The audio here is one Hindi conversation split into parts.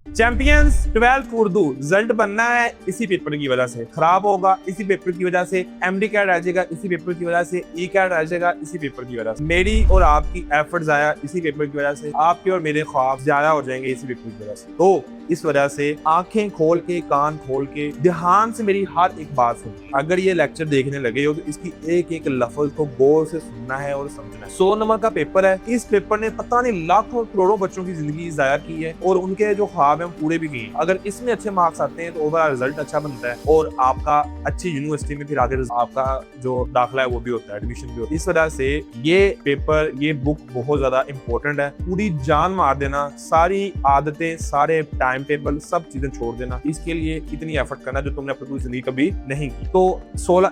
चैंपियंस 12th उर्दू रिजल्ट बनना है इसी पेपर की वजह से, खराब होगा इसी पेपर की वजह से, एमडी कैट आ जाएगा इसी पेपर की वजह से, ई कैट आ जाएगा इसी पेपर की वजह से, मेरी और आपकी एफर्ट्स आया इसी पेपर की वजह से, आपके और मेरे ख्वाब ज्यादा हो जाएंगे इसी पेपर की वजह से। तो इस वजह से आंखें खोल के, कान खोल के, ध्यान से मेरी हर एक बात सुनो। अगर ये लेक्चर देखने लगे हो तो इसकी एक एक लफ्ज को गौर से सुनना है और समझना है। 100 नंबर का पेपर है, इस पेपर ने पता नहीं लाखों करोड़ों बच्चों की जिंदगी जाया की है और उनके जो ख्वाब है पूरे भी किए। अगर इसमें अच्छे मार्क्स आते हैं तो ओवरऑल रिजल्ट अच्छा बनता है और आपका अच्छी यूनिवर्सिटी में फिर आगे आपका जो दाखिला है वो भी होता है, एडमिशन भी होता है। इस वजह से ये पेपर, ये बुक बहुत ज्यादा इंपॉर्टेंट है। पूरी जान मार देना, सारी आदतें, सारे टाइम टेबल, सब चीजें छोड़ देना, इसके लिए इतनी एफर्ट करना जो तुमने अपनी पूरी जिंदगी कभी नहीं की। तो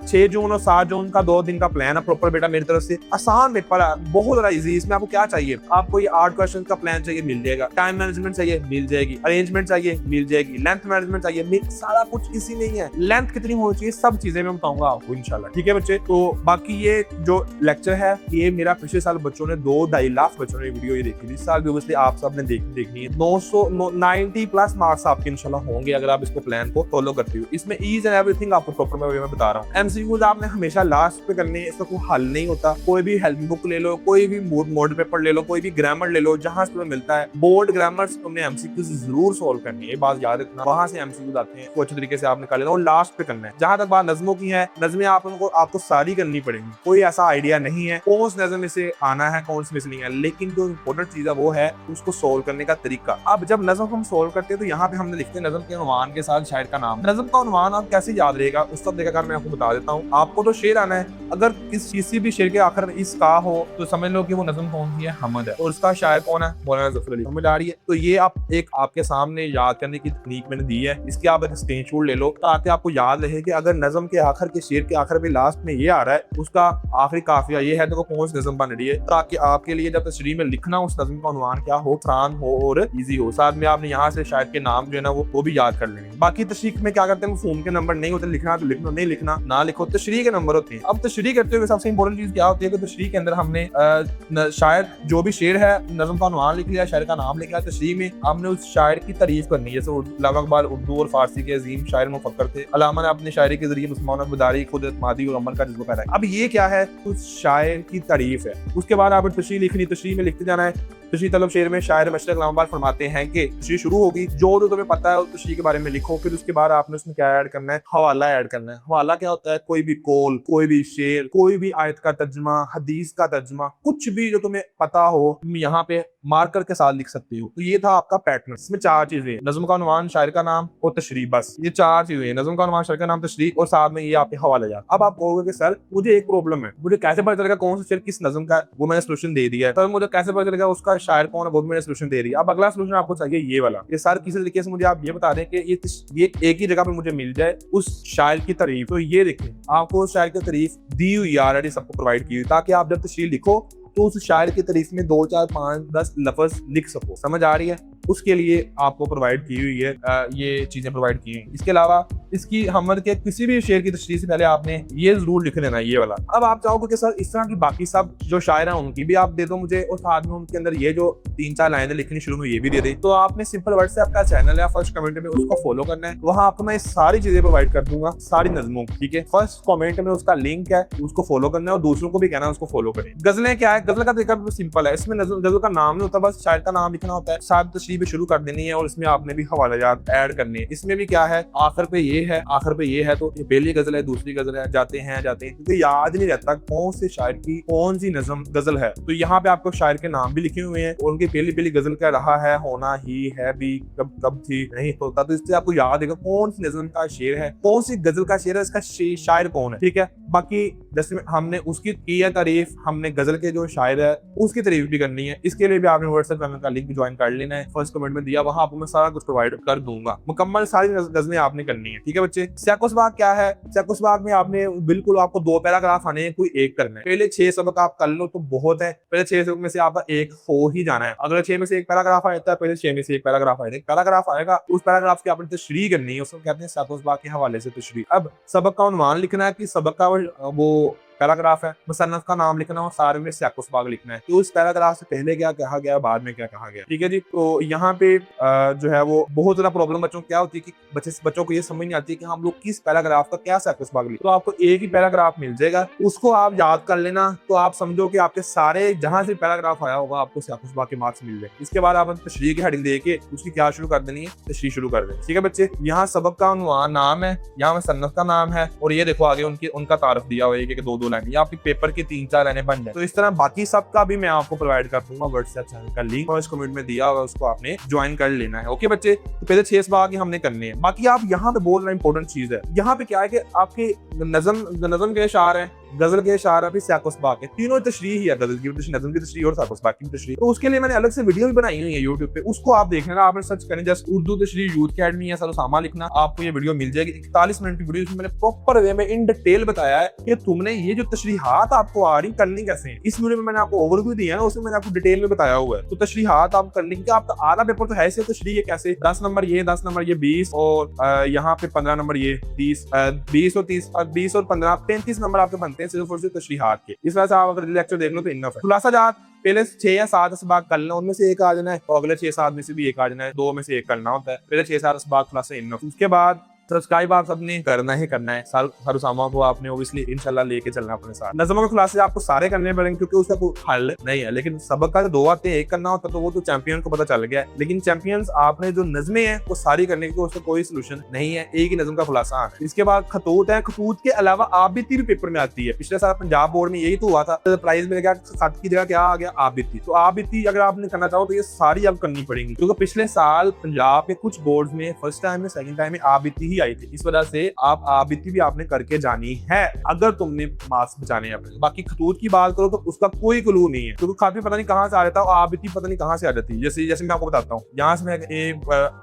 6 जून और 7 जून का 2 दिन का प्लान है प्रॉपर बेटा मेरी तरफ से। आसान पेपर है, बहुत ज्यादा इजी। इसमें आपको क्या चाहिए? आपको ये 8 क्वेश्चन का प्लान चाहिए, मिल जाएगा। टाइम मैनेजमेंट चाहिए, मिल जाएगी। अरेंजमेंट चाहिए, मिल जाएगी। लेंथ मैनेजमेंट चाहिए, सारा कुछ इसी में ही है। लेंथ कितनी होनी चाहिए, सब चीजें मैं बताऊंगा आपको इंशाल्लाह। ठीक है बच्चे, तो बाकी ये जो लेक्चर है ये मेरा पिछले साल बच्चों ने 2-2.5 लाख बच्चों ने वीडियो ये देखी थी। इस साल भी ऑब्वियसली आप सब ने देखनी है। 990 प्लस मार्क्स आपके इंशाल्लाह होंगे अगर आप इसको प्लान को फॉलो करते हो। इसमें ईज एंड एवरीथिंग आपको प्रॉपर मैं बता रहा हूँ। एमसीक्यूज आपने हमेशा लास्ट पे करने हैं, इसका कोई हल नहीं होता। कोई भी हेल्प बुक ले लो, कोई भी मॉडल पेपर ले लो, कोई भी ग्रामर ले लो, जहां से तुम्हें मिलता है बोर्ड ग्रामर से तुमने एमसीक्यूज जरूर सोल्व करनी है, बात याद रखना। वहां से एमसीक्यूज आते हैं, अच्छे तरीके से आपने कर लेना और लास्ट पे करना है। जहां तक बात नज़मों की है, नज़में आपको सारी करनी पड़ेगी। कोई ऐसा आइडिया नहीं है कौन सी नज़म में से आना है, कौन सी में से नहीं है, लेकिन जो इंपॉर्टेंट चीज है वो है उसको सोल्व करने का तरीका। अब जब नज़म हम सोल्व करते हैं तो यहाँ पे हमने लिखते हैं नज़म के उन्वान के साथ शायर का नाम। नज़म का उन्वान आप कैसे याद रहेगा उसका तरीका मैं आपको बता देता हूँ। आपको तो शेर आना है, अगर किसी भी शेर के आखिर में इस का हो तो समझ लो कि वो नज़म कौन सी है, हमद है, और उसका शायर कौन है, मौलाना ज़फ़र अली। समझ आ रही है? तो ये आप एक आपके सामने याद करने की तकनीक मैंने दी है, इसके आप एक स्क्रीनशॉट ले लो ताकि आपको याद रहे कि अगर नज़म के आखिर के शेर के आखिर में लास्ट में ये आ रहा है उसका आखिरी काफिया ये है तो कौन सी नज़म बन रही है, ताकि आपके लिए जब तशरीह में लिखना उस नज़म का उन्वान क्या हो, आसान हो और इजी हो। साथ में आपने यहाँ से शायर के नाम जो है ना वो भी याद कर लेंगे। बाकी तशरीह में क्या करते हैं, फोन के नंबर नहीं होते, लिखना तो लिखना, नहीं लिखना ना लिखो, तशरीह के नंबर होते हैं। अब तशरीह करते हुए सबसे इंपॉर्टेंट चीज क्या होती है कि तशरीह के अंदर हमने शायर जो भी शेर है नज़म का उन्वान लिख लिया, शायर का नाम लिख लिया। तशरीह में हमने उस शायर की तारीफ करनी है। जैसे अल्लामा इकबाल उर्दू और फारसी के अजीम शायर मुफक्कर थे। अल्लामा ने अपने शायरी के जरिए मुसलमान बदारी, खुद एतमादी और अमल का जज्बा पैदा किया। अब ये क्या है, उस शायर की तारीफ है। उसके बाद आपने तशरीह लिखनी, तशरीह में लिखते जाना है। तशरीह तलब शेर में शायर मशरक इस्लामाबाद फरमाते हैं कि तशरीह शुरू होगी, जो तुम्हें पता है उस तशरीह के बारे में लिखो। फिर उसके बाद आपने उसमें क्या ऐड करना है, हवाला ऐड करना है। हवाला क्या होता है, कोई भी कौल, कोई भी शेर, कोई भी आयत का तर्जुमा, हदीस का तर्जुमा, कुछ भी जो तुम्हें पता हो तुम यहाँ पे मार्कर के साथ लिख सकते हो। तो ये था आपका पैटर्न। इसमें 4 चीजें, नज़म का उन्वान, शायर का नाम और तशरीह, बस ये 4 चीजें, नज़म का उन्वान, शायर का नाम, तशरीह और साथ में ये आपके हवाले याद। अब आप कहोगे कि सर मुझे एक प्रॉब्लम है, मुझे कैसे पता चलेगा कौन सा शेर किस नज़म का, वो मैंने सोल्यूशन दे दिया है। सर मुझे कैसे पता चलेगा उसका शायर कौन है, वो मैंने सोल्यूशन दे दिया। अब अगला सोल्यूशन आपको चाहिए ये वाला, ये सर किसी तरीके से मुझे आप ये बता दें कि ये एक ही जगह पे मुझे मिल जाए उस शायर की तारीफ। तो ये देखें, आपको उस शायर की तारीफ दी हुई ऑलरेडी सबको प्रोवाइड की हुई, ताकि आप जब तशरीह लिखो तो उस शायर की तारीफ में 2, 4, 5, 10 लफ्ज लिख सको। समझ आ रही है? उसके लिए आपको प्रोवाइड की हुई है, ये चीजें प्रोवाइड की हुई। इसके अलावा इसकी हमद के किसी भी शेर की तशरीह से पहले आपने ये जरूर लिख लेना, ये वाला। अब आप चाहोगे कि सर इस तरह की बाकी सब जो शायर हैं उनकी भी आप दे दो मुझे, और साथ में उनके अंदर ये जो 3-4 लाइनें लिखनी शुरू में ये भी दे दें। तो आपने सिंपल व्हाट्सएप का चैनल है, फर्स्ट कमेंट में उसको फॉलो करना है। वहां आपको मैं सारी चीजें प्रोवाइड कर दूंगा, सारी नज़मों, ठीक है। फर्स्ट कमेंट में उसका लिंक है, उसको फॉलो करना है और दूसरों को भी कहना है उसको फॉलो करें। गजलें क्या है, गजल का तरीका सिंपल है। इसमें गजल का नाम नहीं होता, बस शायर का नाम लिखना होता है, साथ तशरीह भी शुरू कर देनी है और इसमें आपने भी हवालात ऐड करने हैं। इसमें भी क्या है, आखिर पे ये है, आखिर पे ये है, तो ये पहली गजल है, दूसरी गजल है, जाते हैं क्योंकि याद नहीं रहता कौन से शायर की कौन सी नज़म गजल है। तो यहाँ पे आपको शायर के नाम भी लिखे हुए हैं और उनकी पहली गजल क्या रहा है, होना ही है भी, कब कब थी, नहीं होता। तो इससे आपको याद है कौन सी नज़म का शेर है, कौन सी गजल का शेर है, इसका शायर कौन है, ठीक है। बाकी जैसे हमने उसकी की है तारीफ, हमने गजल के जो शायर है उसकी तारीफ भी करनी है। इसके लिए भी आपने व्हाट्सएप चैनल का लिंक ज्वाइन कर लेना है, फर्स्ट कमेंट में दिया, वहां आपको मैं सारा कुछ प्रोवाइड कर दूंगा। मुकम्मल सारी गजलें आपने करनी है, ठीक है बच्चे। सैकुसबाग क्या है, सैकुसबाग में आपने बिल्कुल आपको 2 पैराग्राफ आने हैं, कोई एक करना है। पहले 6 सबक आप कर लो तो बहुत है, पहले 6 सबक में से आपका एक हो ही जाना है। अगर 6 में से एक पैराग्राफ आता है, पहले 6 में से एक पैराग्राफ आएगा, पैराग्राफ आएगा, उस पैराग्राफ की आपने तशरीह करनी है, उसको कहते हैं सैकुसबाग के हवाले से तशरीह। अब सबक का उन्वान लिखना है कि सबक का वो पैराग्राफ है, मुसन्नफ का नाम लिखना और सारे में सियाक़ व सबाक़ लिखना है कि उस पैराग्राफ से पहले क्या कहा गया, बाद में क्या कहा गया। ठीक है जी। तो यहाँ पे जो है वो बहुत ज्यादा प्रॉब्लम बच्चों को क्या होती है कि बच्चों को ये समझ नहीं आती कि हम लोग किस पैराग्राफ का क्या सियाक़ व सबाक़ लिखें। तो आपको एक ही पैराग्राफ मिल जाएगा, उसको आप याद कर लेना, तो आप समझो कि आपके सारे जहां से पैराग्राफ आया होगा आपको सियाक़ व सबाक़ के मार्क्स मिल जाए। इसके बाद आप तशरीह की हेडिंग देके उसकी क्या शुरू कर देनी है, तशरीह शुरू कर दें। ठीक है बच्चे, यहाँ सबक का उन्वान नाम है, यहाँ मुसन्नफ का नाम है, और ये देखो आगे उनका तारफ दिया हुआ है कि 2-2 लाइन, या आपकी पेपर की 3-4 लाइनें बन जाए। तो इस तरह बाकी सब का भी मैं आपको प्रोवाइड कर दूंगा, व्हाट्सएप चैनल का लिंक और इस कमेंट में दिया हुआ है, उसको आपने ज्वाइन कर लेना है। ओके बच्चे, तो पहले 6 सबाक़ ही हमने करने हैं। बाकी आप यहाँ पे बहुत इंपॉर्टेंट चीज है, यहाँ पे क्या है कि आपके नज़म के अशार है, गजल के अशार, फिर सियाक़ व सबाक़ है, तीनों तशरीह ही है, गजल की तशरीह, नज़म की तशरीह और सियाक़ व सबाक़ की तशरीह। तो उसके लिए मैंने अलग से वीडियो भी बनाई हुई है यूट्यूब पे, उसको आप देख लेना। आपने सर्च करें जस्ट उर्दू तशरीह यूथ अकेडमी या सर उसामा लिखना, आपको ये वीडियो मिल जाएगी। 41 मिनट की वीडियो, इसमें मैंने प्रॉपर वे में इन डिटेल बताया है कि तुमने ये जो तशरीहात आपको आ रही करनी कैसे है। इस वीडियो में मैंने आपको ओवरव्यू दिया है, उसमें मैंने आपको डिटेल में बताया हुआ है। तो तशरीहात आप करने की, आपका आधा पेपर तो है से तशरीह कैसे, 10 नंबर ये, 10 नंबर ये, 20 और यहाँ पे 15 नंबर ये, 20 और 30 और 20 और 15 35 नंबर आपके बनते हैं सिर्फ और सिर्फ तशरीहात के। इस वजह से आप अगर लेक्चर देख लो तो इनफ है। खुलासा जात पहले 6 या 7 सबाक़ कर लेना, उनमें से एक आ जाना है, और अगले 6-7 में से भी एक आ जाना है, 2 में से एक करना होता है। पहले 6-7 सबाक़ खुलासा इनफ। उसके बाद सब्सक्राइब आप सबने करना ही करना है। सर उसामा को आपने ओब्वियसली इंशाल्लाह लेके चलना अपने साथ। नज़मों के खुलासे आपको सारे करने पड़ेंगे क्योंकि उसका कोई हल नहीं है, लेकिन सबक का 2 आते हैं, एक करना होता तो वो तो चैंपियन को पता चल गया है। लेकिन चैंपियंस आपने जो नज़में हैं वो सारी करने की, उसका कोई सोल्यूशन नहीं है, एक ही नज़म का खुलासा आना है। इसके बाद खतूत है, खतूत के अलावा आबिती भी पेपर में आती है। पिछले साल पंजाब बोर्ड में यही तो हुआ था, प्राइज मिल गया, खत की जगह क्या आ गया, आबिती। तो आबिती अगर आपने करना चाहो तो ये सारी अब करनी पड़ेगी, क्योंकि पिछले साल पंजाब के कुछ बोर्ड में फर्स्ट टाइम में, सेकंड टाइम में आबिती ही आई थी। इस वजह से आप आबिती भी आपने करके जानी है अगर तुमने मार्क्स बचाने हैं अपने। बाकी खतूत की बात करो तो उसका कोई क्लू नहीं है, क्योंकि खाते पता नहीं कहां से आ जाता है, आबिती पता नहीं कहां से आ जाती है। जैसे मैं आपको बताता हूँ, यहाँ से मैं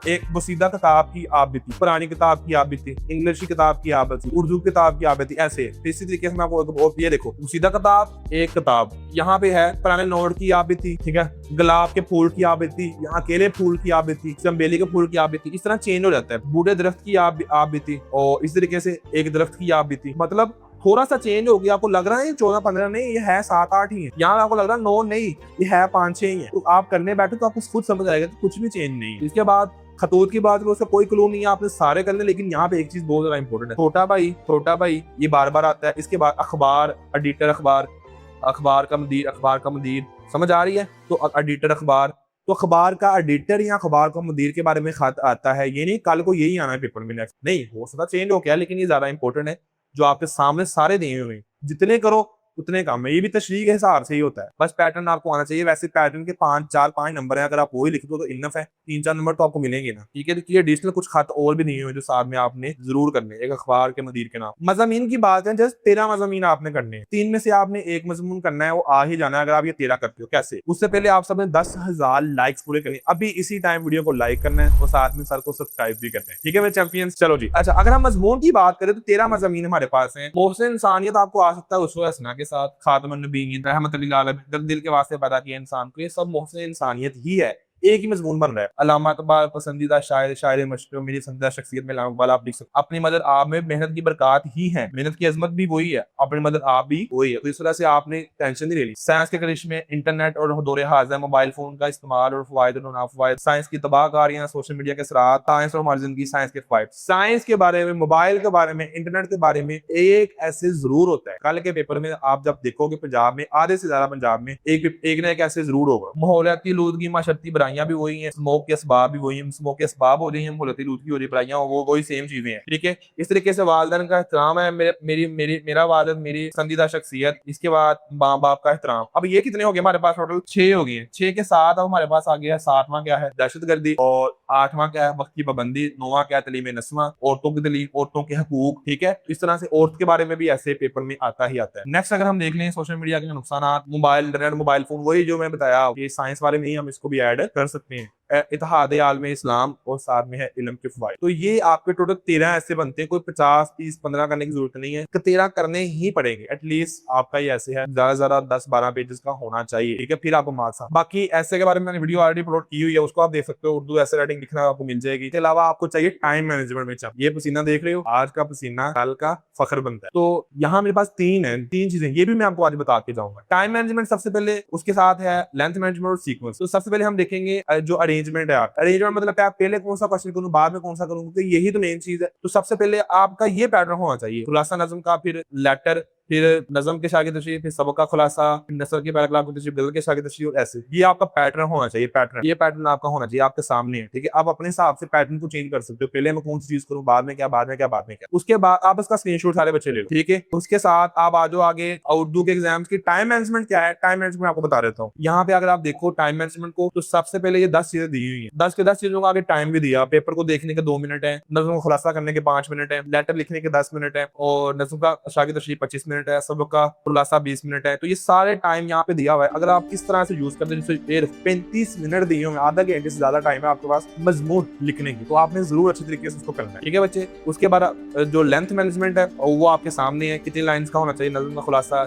एक बसीदा किताब की आबिती, पुरानी किताब की आबिती, इंग्लिश की किताब की आबिती, उर्दू किताब की आबिती, ऐसे। इसी तरीके से मैं आपको ये देखो, बसीदा किताब एक किताब यहाँ पे है, पुराने नोट की आबिती, ठीक है, गुलाब के फूल की आबिती, यहाँ केले फूल की आबिती, चंबेली के फूल की आबिती, इस तरह चेंज हो जाता है। बूढ़े दरख्त की आबिती, और इस तरीके से एक दरख्त की आबिती, मतलब थोड़ा सा चेंज हो गया। आपको लग रहा है 14-15 नहीं, ये है 7-8 ही है। यहाँ आपको लग रहा है 9 नहीं, ये है 5-6 ही है। तो आप करने बैठे तो आपको खुद समझ आएगा कि कुछ भी चेंज नहीं है। इसके बाद खतूत की बात करो, उसका कोई क्लू नहीं है, आपने सारे करने। लेकिन यहाँ पे एक चीज बहुत ज्यादा इंपॉर्टेंट है, छोटा भाई ये बार बार आता है। इसके बाद अखबार, एडिटर अखबार, अखबार का मुदीर, समझ आ रही है। तो एडिटर अखबार, तो अखबार का एडिटर या अखबार का मुदीर के बारे में खत आता है। ये नहीं कल को यही आना है पेपर में, नेक्स्ट नहीं हो सकता चेंज हो गया, लेकिन ये ज्यादा इंपॉर्टेंट है। जो आपके सामने सारे दिए हुए हैं, जितने करो उतने कम है। ये भी तशरीह के हिसाब से ही होता है, बस पैटर्न आपको आना चाहिए। वैसे पैटर्न के 5 नंबर है, अगर आप वो ही लिख दो तो इनफ है, 3-4 नंबर तो आपको मिलेंगे ना। ठीक है, तो एडिशनल कुछ खत और भी नहीं हुए जो साथ में आपने जरूर करने, एक अखबार के मुदीर के नाम। मज़ामीन की बात है, जस्ट 13 मज़ामीन आपने करने हैं, 3 में से आपने एक मज़मून करना है, वो आ ही जाना है अगर आप ये 13 करते हो। कैसे? उससे पहले आप सबने 10,000 लाइक्स पूरे करें, अभी इसी टाइम वीडियो को लाइक करना है और साथ में सर को सब्सक्राइब भी करना है। ठीक है मेरे चैंपियंस, चलो जी। अच्छा, अगर हम मज़मून की बात करें तो 13 मज़ामीन हमारे पास है। मोहसिन इंसानियत आपको आ सकता है उसको हसना के साथ, खातमुन नबीयीन, रहमत लिल आलमीन, दिल के वास्ते पैदा किया इंसान को, ये सब मोहसिन इंसानियत ही है। एक ही मजमून बन रहा है। अल्लामा इकबाल पसंदीदा शायर मशहूर, मेरी पसंदीदा शख्सियत में इकबाल आप लिख सकते। अपनी मदद आप में मेहनत की बरकत ही है, मेहनत की अजमत भी वही है, अपनी मदद आप भी वही है। तो इस तरह से आपने टेंशन नहीं ले ली। साइंस के करिश्मे, इंटरनेट और दौरे हाज़िर, मोबाइल फोन का इस्तेमाल और फवायद और नाफवायद, साइंस की तबाहकारियां, सोशल मीडिया के असरात, साइंस और हमारी जिंदगी, साइंस के फायदे। साइंस के बारे में, मोबाइल के बारे में, इंटरनेट के बारे में एक ऐसे जरूर होता है। कल के पेपर में आप जब देखोगे पंजाब में, आधे से ज्यादा पंजाब में एक ना एक ऐसे जरूर होगा। माहौलियाती आलूदगी, माशरती बुराइयां भी वही है, स्मोक के असबाब भी वही, स्मोक के असबाब हो रही है, माहौलियाती आलूदगी हो रही है, बुराइयां वो वही सेम चीजें हैं। ठीक है, इस तरीके से वालिदैन का एहतराम है, मेरा वालिद मेरी पसंदीदा शख्सियत। इसके बाद माँ बाप का एहतराम। अब ये कितने हो गए हमारे पास? टोटल 6 हो गए। 6 के साथ अब हमारे पास आ गया 7वां क्या है? दहशतगर्दी। और 8वां क्या है? वक्त की पाबंदी। 9वां क्या है? तलीम नस्वां, औरतों की तलीम, औरतों के हकूक। ठीक है, इस तरह से औरत के बारे में भी ऐसे पेपर में आता ही आता है। नेक्स्ट अगर हम देख लें सोशल मीडिया के नुकसान, मोबाइल इंटरनेट, मोबाइल फोन, वही जो मैं बताया, ये साइंस वाले में ही हम इसको भी ऐड कर सकते हैं। इत्तेहाद आलम इस्लाम और साथ में है इल्म के फवाइद। तो ये आपके टोटल 13 ऐसे बनते हैं, कोई 50 30 15 करने की जरूरत नहीं है, 13 करने ही पड़ेंगे एटलीस्ट। आपका ये ऐसे है ज्यादा से ज्यादा 10-12 पेजेस का होना चाहिए, ठीक है, फिर आपको मार्क्स। बाकी ऐसे के बारे में मैंने वीडियो ऑलरेडी अपलोड की हुई है, उसको आप देख सकते हो। उर्दू ऐसे राइटिंग लिखना आपको मिल जाएगी। इसके अलावा आपको चाहिए टाइम मैनेजमेंट में। ये पसीना देख रहे हो, आज का पसीना कल का फख्र बनता है। तो यहाँ मेरे पास तीन चीजें, ये भी मैं आपको आज बता के जाऊंगा। टाइम मैनेजमेंट सबसे पहले, उसके साथ है लेंथ मैनेजमेंट और सीक्वेंस। तो सबसे पहले हम देखेंगे जो अरेंजमेंट है। अरेंजमेंट मतलब क्या, पहले कौन सा क्वेश्चन करूं, बाद में कौन सा करूं, क्योंकि यही तो मेन चीज है। तो सबसे पहले आपका ये पैटर्न होना चाहिए, खुलासा नज़म का, फिर लेटर, फिर नज़म के शागिद तशरीह, फिर सबक का खुलासा, फिर नसर के पैराग्राफ की तशरीह, गज़ल के शागिद तशरीह, और ऐसे ये आपका पैटर्न होना चाहिए। ये पैटर्न आपका होना चाहिए, आपके सामने है, ठीक है। आप अपने हिसाब से पैटर्न को चेंज कर सकते हो, पहले मैं कौन सी चीज करूं, बाद में क्या, बाद में क्या, बाद में क्या। उसके बाद आप इसका स्क्रीनशॉट सारे बच्चे ले लो, ठीक है। उसके साथ आप आ जाओ आगे उर्दू के एग्जाम्स की टाइम मैनेजमेंट क्या है। टाइम मैनेजमेंट आपको बता देता हूँ। यहाँ पे अगर आप देखो टाइम मैनेजमेंट को, तो सबसे पहले ये 10 चीजें दी हुई है। 10 के 10 चीजों का आगे टाइम भी दिया। पेपर को देखने के 2 मिनट है, नज़म का खुलासा करने के 5 मिनट है, लेटर लिखने के 10 मिनट है, और नज़म का शागिद तशरीह 25 मिनट है, सबक का खुलासा 20 मिनट है। तो ये सारे टाइम यहाँ पे दिया हुआ है। अगर आप इस तरह से यूज करते हैं, जैसे 35 मिनट दिए होंगे, आधा घंटे से ज्यादा टाइम है आपके पास मजमून लिखने की, तो आपने जरूर अच्छे तरीके से उसको करना है, ठीक है बच्चे। उसके बाद जो लेंथ मैनेजमेंट है वो आपके सामने है, कितनी लाइंस का होना चाहिए। नज़म का खुलासा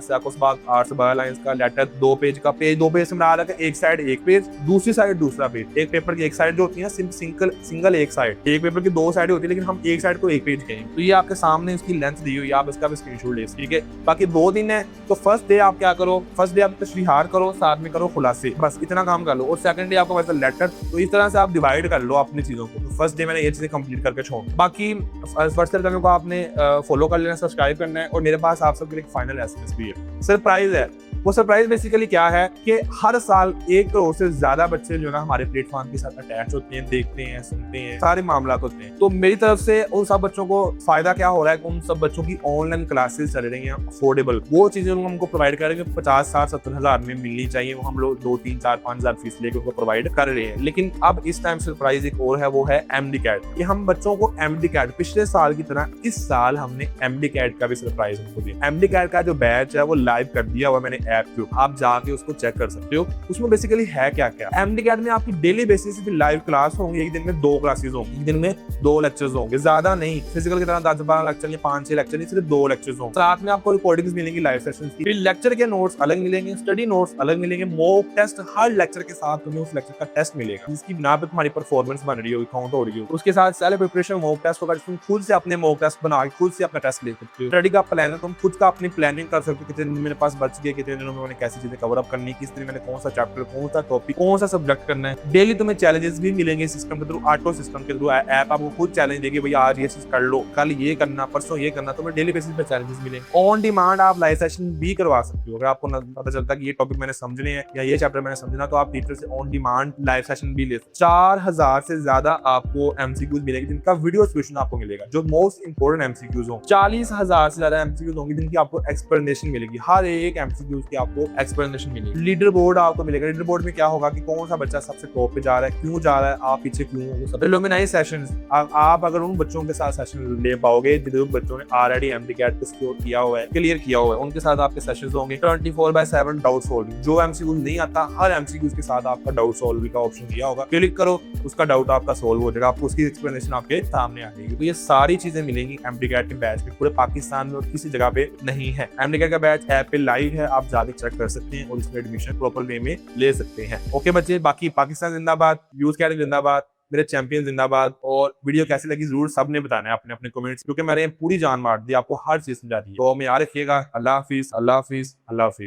8 से 12 लाइंस का, लेटर 2 पेज का। पेज 2 पेज से बना रहा है, एक साइड एक पेज, दूसरी साइड दूसरा पेज। एक पेपर की एक साइड जो होती है सिंगल एक साइड, एक पेपर की 2 साइड होती है, लेकिन हम एक साइड को एक पेज कहेंगे। तो ये आपके सामने इसकी लेंथ दी हुई है, आप इसका भी स्क्रीनशॉट ले, ठीक है। बाकी 2 दिन है, तो फर्स्ट डे आप क्या करो, फर्स्ट डे आप तशरीहार करो, साथ में करो खुलासे, बस इतना काम कर लो। और सेकंड डे आपको वैसा लेटर। तो इस तरह से आप डिवाइड कर लो अपनी चीजों को। तो फर्स्ट डे मैंने ये चीजें कंप्लीट करके छोड़। बाकी फर्स्ट चैनल को आपने फॉलो कर लेना, सब्सक्राइब करना है। और मेरे पास आप सबके लिए फाइनल एसएमएस भी है, सरप्राइज है। वो सरप्राइज बेसिकली क्या है कि हर साल 1 करोड़ से ज्यादा बच्चे जो ना हमारे प्लेटफॉर्म के साथ अटैच होते हैं, देखते हैं, सुनते हैं, सारे मामला होते हैं। तो मेरी तरफ से उन सब बच्चों को फायदा क्या हो रहा है, उन सब बच्चों की ऑनलाइन क्लासेस चल रही हैं अफोर्डेबल। वो चीजें हमको प्रोवाइड कर रहे हैं, 50, 60, 70 हजार में मिलनी चाहिए, वो हम लोग 2, 3, 4, 5 हजार फीस लेकर उसको प्रोवाइड कर रहे हैं। लेकिन अब इस टाइम सरप्राइज एक और है, वो है MD-CAT। ये हम बच्चों को MD-CAT पिछले साल की तरह इस साल हमने MD-CAT का भी सरप्राइज उनको दिया। MD-CAT का जो बैच है वो लाइव कर दिया हुआ मैंने ऐप पे, आप जाके उसको चेक कर सकते हो। उसमें बेसिकली है क्या क्या। MD-CAT में आपकी डेली बेसिस पे लाइव क्लास होंगी, एक दिन में 2 क्लासेस होंगी, एक दिन में 2 लेक्चर्स होंगे, ज्यादा नहीं। फिजिकल की तरह 10-12 लेक्चर या 5-6 लेक्चर नहीं, सिर्फ 2 लेक्चर्स होंगे। साथ में आपको रिकॉर्डिंग्स मिलेंगी लाइव सेशंस की, फिर लेक्चर के नोट्स अलग मिलेंगे, स्टडी नोट्स अलग मिलेंगे, मॉक टेस्ट हर लेक्चर के साथ तुम्हें उस लेक्चर का टेस्ट मिलेगा, जिसकी बिना पे तुम्हारी परफॉर्मेंस बन रही होगी, काउंट हो रही होगी। उसके साथ सेल्फ प्रिपरेशन मॉक टेस्ट होगा, तुम खुद से अपने मॉक टेस्ट बना के खुद से अपना टेस्ट ले सकते हो। स्टडी का प्लान है, तुम खुद का अपनी प्लानिंग कर सकते हो, कितने दिन मेरे पास बच गए, कितने दिनों में मैंने कैसी चीजें कवर अप करनी, किस दिन मैंने कौन सा चैप्टर, कौन सा टॉपिक, कौन सा सब्जेक्ट करना है। डेली तुम्हें चैलेंजेस भी मिलेंगे सिस्टम के थ्रू, ऑटो सिस्टम के थ्रू। ऐप आपको खुद चैलेंज देगी, भैया आज ये चीज कर लो, कल ये करना, परसों ये करना। तुम्हें डेली बेसिस पे चैलेंजेस मिलेंगे। ऑन डिमांड आप लाइव सेशन भी करवा सकते हो। अगर आपको पता चलता है कि ये टॉपिक मैंने समझने हैं या ये चैप्टर मैंने समझना, तो आप टीचर से ऑन डिमांड लाइव सेशन भी ले सकते हो। 4000 से ज्यादा आपको MCQs मिलेंगे, जिनका वीडियो सोल्यूशन आपको मिलेगा, जो मोस्ट इंपोर्टेंट MCQs हों। 40,000 से ज्यादा MCQs होंगे, जिनकी आपको एक्सप्लेनेशन मिलेगी। हर एक MCQs की आपको एक्सप्लेनेशन मिलेगी। लीडर बोर्ड आपको मिलेगा। लीडर बोर्ड में क्या होगा कि कौन सा बच्चा सबसे टॉप पे जा रहा है, क्यों जा रहा है, आप पीछे क्यों हो। सब प्रीलिमिनरी सेशंस आप अगर उन बच्चों के साथ सेशन ले पाओगे जिन बच्चों ने ऑलरेडी MD-CAT को स्कोर किया हुआ है, क्लियर किया हुआ है, उनके साथ आपके सेशंस होंगे। 24/7 डाउट सॉल्विंग। जो MCQ नहीं आता, हर MCQ के साथ आपका डाउट सॉल्विंग का ऑप्शन दिया होगा। क्लिक करो, उसका डाउट आपका सॉल्व हो जाएगा, आपको उसकी एक्सप्लेनेशन आपके सामने आ जाएगी। तो ये सारी चीजें मिलेंगी MD-CAT के बैच में, पूरे पाकिस्तान में और किसी जगह पे नहीं है। MD-CAT का बैच ऐप पे लाइव है, आप जाके चेक कर सकते हैं और इसमें एडमिशन प्रॉपर वे में ले सकते हैं। ओके बच्चे, बाकी पाकिस्तान जिंदाबाद, यूथ कैडेट जिंदाबाद, मेरे चैंपियन जिंदाबाद। और वीडियो कैसी लगी जरूर सबने बताना है अपने अपने कमेंट्स, क्योंकि मैंने पूरी जान मार दी, आपको हर चीज समझा दी। तो मैं याद रखिएगा। अल्लाह हाफिज, अल्लाह हाफिज, अल्लाह हाफिज।